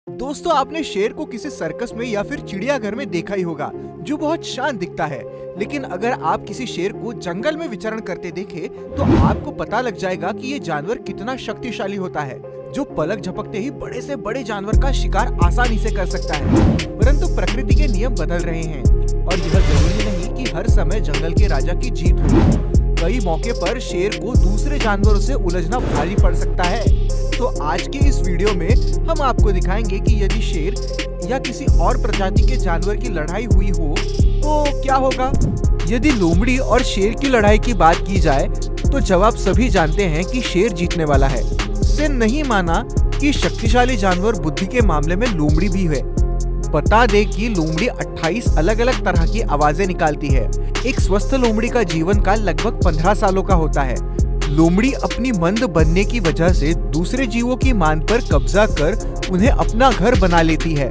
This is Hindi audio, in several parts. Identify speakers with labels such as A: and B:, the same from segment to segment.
A: दोस्तों, आपने शेर को किसी सर्कस में या फिर चिड़ियाघर में देखा ही होगा, जो बहुत शांत दिखता है। लेकिन अगर आप किसी शेर को जंगल में विचरण करते देखे तो आपको पता लग जाएगा कि ये जानवर कितना शक्तिशाली होता है, जो पलक झपकते ही बड़े से बड़े जानवर का शिकार आसानी से कर सकता है। परंतु प्रकृति के नियम बदल रहे हैं और यह जरूरी नहीं कि हर समय जंगल के राजा की जीत हो। कई मौके पर शेर को दूसरे जानवरों से उलझना भारी पड़ सकता है। तो आज के इस वीडियो में हम आपको दिखाएंगे कि यदि शेर या किसी और प्रजाति के जानवर की लड़ाई हुई हो तो क्या होगा। यदि लोमड़ी और शेर की लड़ाई की बात की जाए तो जवाब सभी जानते हैं कि शेर जीतने वाला है। इससे नहीं माना कि शक्तिशाली जानवर बुद्धि के मामले में लोमड़ी भी है। बता दे कि लोमड़ी 28 अलग अलग तरह की आवाजें निकालती है। एक स्वस्थ लोमड़ी का जीवन काल लगभग 15 सालों का होता है। लोमड़ी अपनी मंद बनने की वजह से दूसरे जीवों की मान पर कब्जा कर उन्हें अपना घर बना लेती है।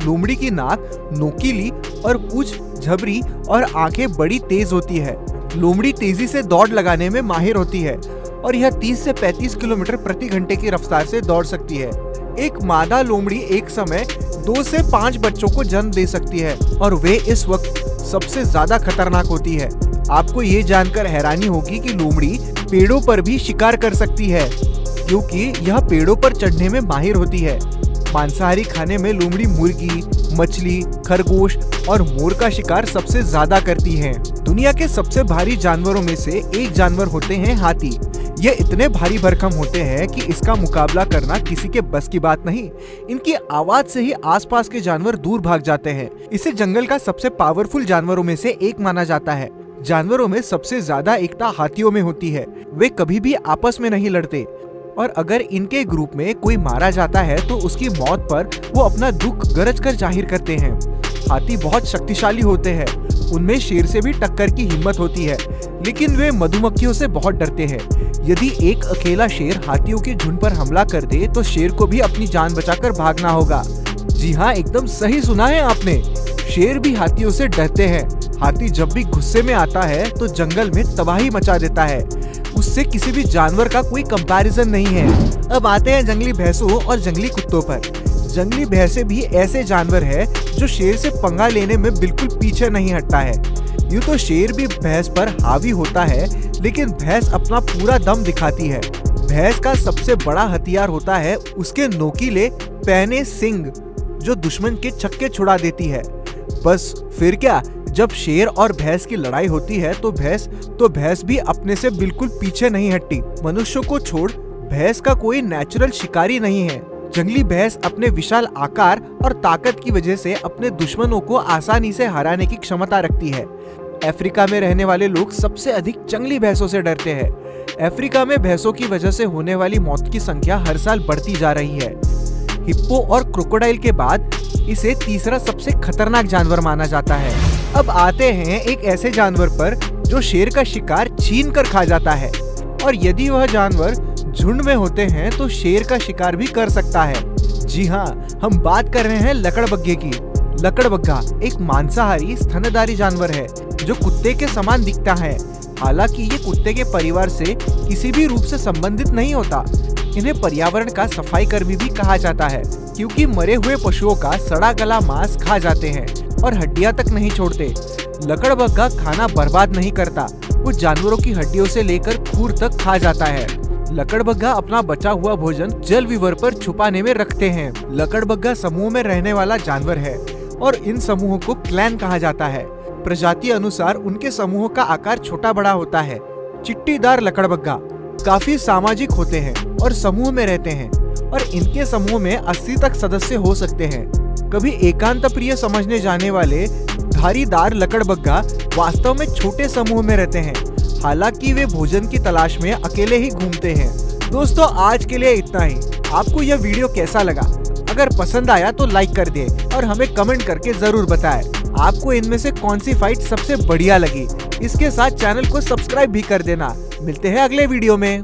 A: लोमड़ी की नाक नोकीली और पूंछ झबरी और आंखें बड़ी तेज होती है। लोमड़ी तेजी से दौड़ लगाने में माहिर होती है और यह 30 से 35 किलोमीटर प्रति घंटे की रफ्तार से दौड़ सकती है। एक मादा लोमड़ी एक समय 2 से 5 बच्चों को जन्म दे सकती है और वे इस वक्त सबसे ज्यादा खतरनाक होती है। आपको ये जानकर हैरानी होगी कि लोमड़ी पेड़ों पर भी शिकार कर सकती है, क्योंकि यह पेड़ों पर चढ़ने में माहिर होती है। मांसाहारी खाने में लोमड़ी मुर्गी, मछली, खरगोश और मोर का शिकार सबसे ज्यादा करती है। दुनिया के सबसे भारी जानवरों में से एक जानवर होते हैं हाथी। ये इतने भारी भरकम होते हैं कि इसका मुकाबला करना किसी के बस की बात नहीं। इनकी आवाज से ही आसपास के जानवर दूर भाग जाते हैं। इसे जंगल का सबसे पावरफुल जानवरों में से एक माना जाता है। जानवरों में सबसे ज्यादा एकता हाथियों में होती है। वे कभी भी आपस में नहीं लड़ते और अगर इनके ग्रुप में कोई मारा जाता है तो उसकी मौत पर वो अपना दुख गरज कर जाहिर करते हैं। हाथी बहुत शक्तिशाली होते हैं। उनमें शेर से भी टक्कर की हिम्मत होती है, लेकिन वे मधुमक्खियों से बहुत डरते हैं। यदि एक अकेला शेर हाथियों के झुंड पर हमला कर दे तो शेर को भी अपनी जान बचाकर भागना होगा। जी हाँ, एकदम सही सुना है आपने। शेर भी हाथियों से डरते हैं। हाथी जब भी गुस्से में आता है तो जंगल में तबाही मचा देता है। उससे किसी भी जानवर का कोई कंपैरिजन नहीं है। अब आते हैं जंगली भैंसों और जंगली कुत्तों पर। जंगली भैंसे भी ऐसे जानवर है जो शेर से पंगा लेने में बिल्कुल पीछे नहीं हटता है। यूँ तो शेर भी भैंस पर हावी होता है, लेकिन भैंस अपना पूरा दम दिखाती है। भैंस का सबसे बड़ा हथियार होता है उसके नोकीले पहने सींग, जो दुश्मन के छक्के छुड़ा देती है। बस फिर क्या, जब शेर और भैंस की लड़ाई होती है तो भैंस भी अपने से बिल्कुल पीछे नहीं हटती। मनुष्यों को छोड़ भैंस का कोई नेचुरल शिकारी नहीं है। जंगली भैंस अपने विशाल आकार और ताकत की वजह से अपने दुश्मनों को आसानी से हराने की क्षमता रखती है। अफ्रीका में रहने वाले लोग सबसे अधिक जंगली भैंसों से डरते हैं। अफ्रीका में भैंसों की वजह से होने वाली मौत की संख्या हर साल बढ़ती जा रही है। हिप्पो और क्रोकोडाइल के बाद इसे तीसरा सबसे खतरनाक जानवर माना जाता है। अब आते हैं एक ऐसे जानवर पर जो शेर का शिकार छीन कर खा जाता है, और यदि वह जानवर झुंड में होते हैं तो शेर का शिकार भी कर सकता है। जी हाँ, हम बात कर रहे हैं लकड़बग्घे की। लकड़बग्घा एक मांसाहारी स्तनधारी जानवर है जो कुत्ते के समान दिखता है। हालांकि ये कुत्ते के परिवार से किसी भी रूप से संबंधित नहीं होता। इन्हें पर्यावरण का सफाई कर्मी भी कहा जाता है, क्योंकि मरे हुए पशुओं का सड़ा गला मांस खा जाते हैं और हड्डियां तक नहीं छोड़ते। लकड़बग्घा खाना बर्बाद नहीं करता, वो जानवरों की हड्डियों से लेकर खूर तक खा जाता है। लकड़बग्घा अपना बचा हुआ भोजन जल विवर पर छुपाने में रखते हैं। लकड़बग्घा समूह में रहने वाला जानवर है और इन समूहों को क्लैन कहा जाता है। प्रजाति अनुसार उनके समूहों का आकार छोटा बड़ा होता है। चिट्टीदार लकड़बग्घा काफी सामाजिक होते हैं और समूह में रहते हैं, और इनके समूह में 80 तक सदस्य हो सकते हैं। कभी एकांत प्रिय समझने जाने वाले धारीदार लकड़बग्घा वास्तव में छोटे समूह में रहते हैं। हालांकि वे भोजन की तलाश में अकेले ही घूमते हैं। दोस्तों, आज के लिए इतना ही। आपको यह वीडियो कैसा लगा? अगर पसंद आया तो लाइक कर दे और हमें कमेंट करके जरूर बताएं आपको इनमें से कौन सी फाइट सबसे बढ़िया लगी। इसके साथ चैनल को सब्सक्राइब भी कर देना। मिलते हैं अगले वीडियो में।